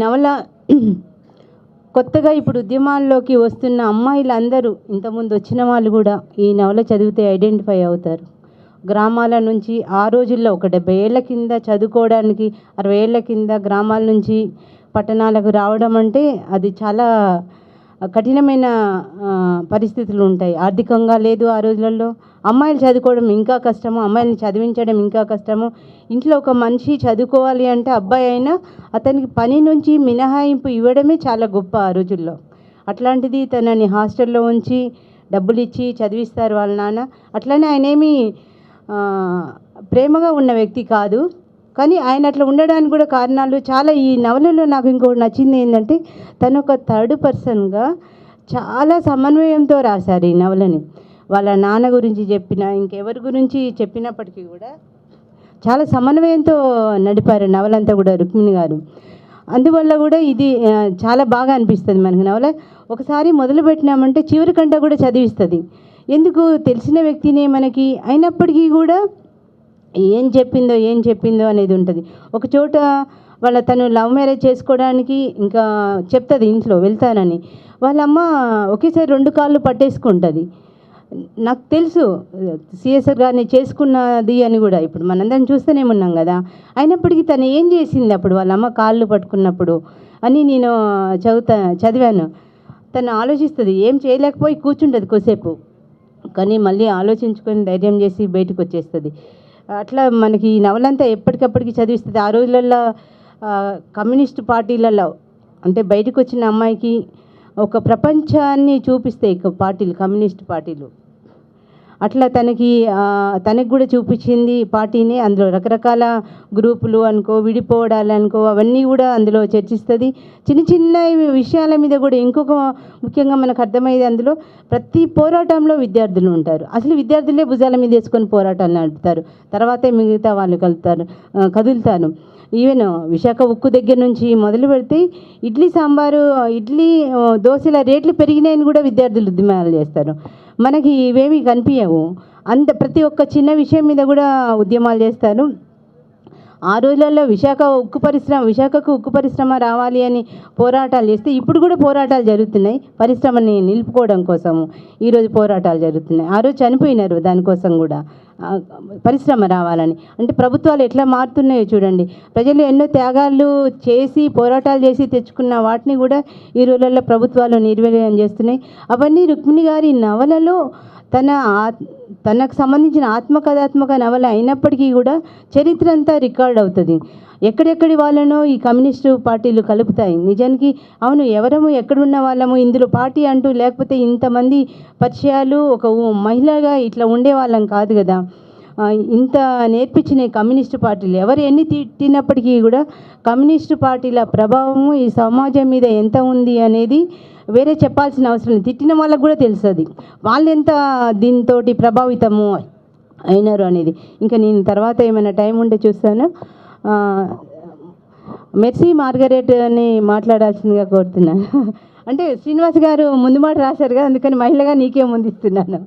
నవల కొత్తగా ఇప్పుడు ఉద్యమాల్లోకి వస్తున్న అమ్మాయిలందరూ ఇంతకుముందు వచ్చిన వాళ్ళు కూడా ఈ నవల చదివితే ఐడెంటిఫై అవుతారు. గ్రామాల నుంచి ఆ రోజుల్లో ఒక 70 ఏళ్ల కింద చదువుకోవడానికి 60 ఏళ్ల కింద గ్రామాల నుంచి పట్టణాలకు రావడం అంటే అది చాలా కఠినమైన పరిస్థితులు ఉంటాయి. ఆర్థికంగా లేదు ఆ రోజులలో. అమ్మాయిలు చదువుకోవడం ఇంకా కష్టము, అమ్మాయిని చదివించడం ఇంకా కష్టము. ఇంట్లో ఒక మనిషి చదువుకోవాలి అంటే అబ్బాయి అయినా అతనికి పని నుంచి మినహాయింపు ఇవ్వడమే చాలా గొప్ప ఆ రోజుల్లో. అట్లాంటిది తనని హాస్టల్లో ఉంచి డబ్బులు ఇచ్చి చదివిస్తారు వాళ్ళ నాన్న. అట్లనే ఆయన ఏమీ ప్రేమగా ఉన్న వ్యక్తి కాదు, కానీ ఆయన అట్లా ఉండడానికి కూడా కారణాలు చాలా. ఈ నవలలో నాకు ఇంకోటి నచ్చింది ఏంటంటే తను ఒక థర్డ్ పర్సన్గా చాలా సమన్వయంతో రాశారు ఈ నవలని. వాళ్ళ నాన్న గురించి చెప్పిన ఇంకెవరి గురించి చెప్పినప్పటికీ కూడా చాలా సమన్వయంతో నడిపారు నవలంతా కూడా రుక్మిణి గారు. అందువల్ల కూడా ఇది చాలా బాగా అనిపిస్తుంది మనకి నవల. ఒకసారి మొదలు పెట్టినామంటే చివరి కంట కూడా చదివిస్తుంది. ఎందుకు తెలిసిన వ్యక్తినే మనకి అయినప్పటికీ కూడా ఏం చెప్పిందో అనేది ఉంటుంది. ఒక చోట తను లవ్ మ్యారేజ్ చేసుకోవడానికి ఇంకా చెప్తుంది ఇంట్లో వెళ్తానని. వాళ్ళమ్మ ఒకేసారి 2 కాళ్ళు పట్టేసుకుంటుంది. నాకు తెలుసు సిఎస్ఆర్ గారిని చేసుకున్నది అని కూడా ఇప్పుడు మనందరం చూస్తూనే ఉన్నాం కదా. అయినప్పటికీ తను ఏం చేసింది అప్పుడు వాళ్ళమ్మ కాళ్ళు పట్టుకున్నప్పుడు అని నేను చదివాను. తను ఆలోచిస్తుంది, ఏం చేయలేకపోయి కూర్చుంటుంది కొద్దిసేపు, కానీ మళ్ళీ ఆలోచించుకొని ధైర్యం చేసి బయటకు వచ్చేస్తుంది. అట్లా మనకి ఈ నవలంతా ఎప్పటికప్పటికి చదివిస్తుంది. ఆ రోజులలో కమ్యూనిస్ట్ పార్టీలలో అంటే బయటకు వచ్చిన అమ్మాయికి ఒక ప్రపంచాన్ని చూపిస్తాయి పార్టీలు, కమ్యూనిస్ట్ పార్టీలు. అట్లా తనకి కూడా చూపించింది పార్టీని. అందులో రకరకాల గ్రూపులు అనుకో, విడిపోవడాలు అనుకో, అవన్నీ కూడా అందులో చర్చిస్తుంది. చిన్న చిన్న విషయాల మీద కూడా ఇంకొక ముఖ్యంగా మనకు అర్థమయ్యేది అందులో ప్రతి పోరాటంలో విద్యార్థులు ఉంటారు. అసలు విద్యార్థులే భుజాల మీద వేసుకొని పోరాటాలు నడుపుతారు, తర్వాతే మిగతా వాళ్ళు కదులుతారు. ఈవెన్ విశాఖ ఉక్కు దగ్గర నుంచి మొదలు పెడితే ఇడ్లీ దోశల రేట్లు పెరిగినాయని కూడా విద్యార్థులు ఉద్యమాలు చేస్తారు. మనకి ఇవేమీ కనిపించవు. ప్రతి ఒక్క చిన్న విషయం మీద కూడా ఉద్యమాలు చేస్తారు. ఆ రోజులలో విశాఖకు ఉక్కు పరిశ్రమ రావాలి అని పోరాటాలు చేస్తే ఇప్పుడు కూడా పోరాటాలు జరుగుతున్నాయి. పరిశ్రమని నిలుపుకోవడం కోసము ఈరోజు పోరాటాలు జరుగుతున్నాయి. ఆ రోజు చనిపోయినారు దానికోసం కూడా, పరిశ్రమ రావాలని. అంటే ప్రభుత్వాలు ఎట్లా మారుతున్నాయో చూడండి. ప్రజలు ఎన్నో త్యాగాలు చేసి పోరాటాలు చేసి తెచ్చుకున్న వాటిని కూడా ఈ రోజులలో ప్రభుత్వాలు నిర్వీర్యం చేస్తున్నాయి. అవన్నీ రుక్మిణి గారి నవలలో తనకు సంబంధించిన ఆత్మకథాత్మక నవల అయినప్పటికీ కూడా చరిత్ర అంతా రికార్డ్ అవుతుంది. ఎక్కడెక్కడి వాళ్ళనో ఈ కమ్యూనిస్టు పార్టీలు కలుపుతాయి. నిజానికి అవును, ఎవరము ఎక్కడున్న వాళ్ళము ఇందులో పార్టీ అంటూ లేకపోతే ఇంతమంది పరిచయాలు ఒక మహిళగా ఇట్లా ఉండేవాళ్ళం కాదు కదా. ఇంత నేర్పించిన కమ్యూనిస్టు పార్టీలు ఎవరు ఎన్ని తిట్టినప్పటికీ కూడా కమ్యూనిస్టు పార్టీల ప్రభావము ఈ సమాజం మీద ఎంత ఉంది అనేది వేరే చెప్పాల్సిన అవసరం లేదు. తిట్టిన వాళ్ళకు కూడా తెలుస్తుంది వాళ్ళు ఎంత దీంతో ప్రభావితము అయినారు అనేది. ఇంకా నేను తర్వాత ఏమైనా టైం ఉంటే చూస్తాను. మెర్సీ మార్గరెట్ అని మాట్లాడాల్సిందిగా కోరుతున్నాను. అంటే శ్రీనివాస్ గారు ముందు మాట రాశారు కదా, అందుకని మహిళగా నీకే ముందు ఇస్తున్నాను.